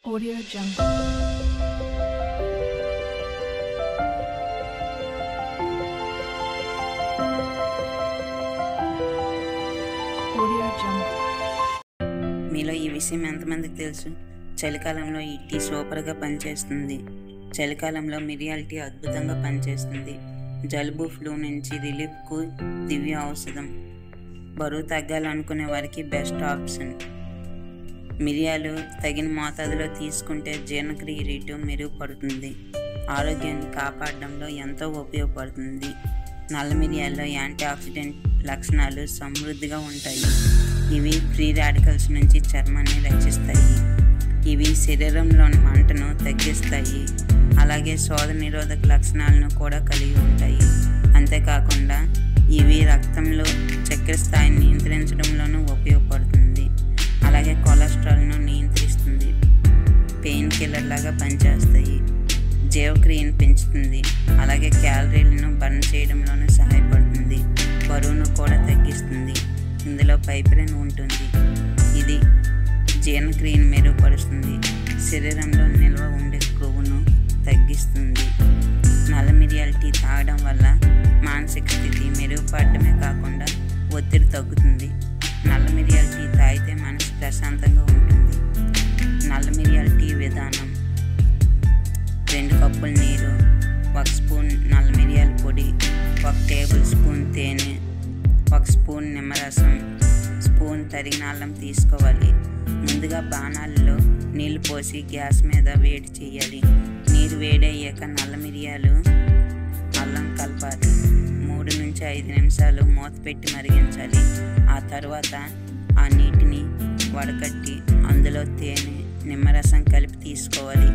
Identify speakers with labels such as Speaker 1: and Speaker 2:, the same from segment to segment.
Speaker 1: Audio Jungle. Audio Jungle.
Speaker 2: మీలో ఈ విషయం ఎంతమందికి తెలుసు? చలికాలంలో ఈ టీ సూపర్గా పనిచేస్తుంది. చలికాలంలో మిరియాల టీ అద్భుతంగా పనిచేస్తుంది. జలుబు, ఫ్లూ నుంచి రిలీఫ్కు దివ్య ఔషధం. బరువు తగ్గాలనుకునే వారికి బెస్ట్ ఆప్షన్. మిరియాలు తగిన మోతాదులో తీసుకుంటే జీర్ణక్రియ రేటు మెరుగుపడుతుంది. ఆరోగ్యాన్ని కాపాడడంలో ఎంతో ఉపయోగపడుతుంది. నల్ల మిరియాల్లో యాంటీ ఆక్సిడెంట్ లక్షణాలు సమృద్ధిగా ఉంటాయి. ఇవి ఫ్రీ రాడికల్స్ నుంచి చర్మాన్ని రక్షిస్తాయి. ఇవి శరీరంలోని మంటను తగ్గిస్తాయి. అలాగే శోధ నిరోధక లక్షణాలను కూడా కలిగి ఉంటాయి. అంతేకాకుండా ఇవి రక్తంలో చక్కెర స్థాయిని నియంత్రించడంలోనూ ఉపయోగపడుతుంది. అలాగే కొలెస్ట్రాల్ను నియంత్రిస్తుంది. పెయిన్ కిల్లర్ లాగా పనిచేస్తాయి. జీవక్రియను పెంచుతుంది. అలాగే క్యాలరీలను బర్న్ చేయడంలోనూ సహాయపడుతుంది. బరువును కూడా తగ్గిస్తుంది. ఇందులో పైప్రిన్ ఉంటుంది. ఇది జీర్ణక్రియను మెరుగుపరుస్తుంది. శరీరంలో నిల్వ ఉండే కొవ్వును తగ్గిస్తుంది. నల్ల మిరియాల టీ తాగడం వల్ల మానసిక స్థితి మెరుగుపడటమే కాకుండా ఒత్తిడి తగ్గుతుంది. నల్ల మిరియాల టీ తాగితే మనసు ప్రశాంతంగా ఉంటుంది. నల్ల మిరియాల టీ విధానం: 2 కప్పుల నీరు, 1 స్పూన్ నల్ల మిరియాల పొడి, 1 టేబుల్ స్పూన్ తేనె, 1 స్పూన్ నిమ్మరసం, స్పూన్ తరిగిన అల్లం తీసుకోవాలి. ముందుగా బాణాలలో నీళ్లు పోసి గ్యాస్ మీద వేడి చేయాలి. నీరు వేడయ్యాక నల్ల మిరియాలు, అల్లం కలపాలి. 3 నుంచి 5 నిమిషాలు మూత పెట్టి మరిగించాలి. ఆ తర్వాత ఆ నీటిని వడకట్టి అందులో తేనె, నిమ్మరసం కలిపి తీసుకోవాలి.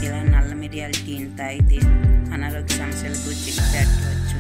Speaker 2: ఇలా నల్ల మిరియాల టీని తాగితే అనారోగ్య సమస్యలకు చికిత్స పెట్టవచ్చు.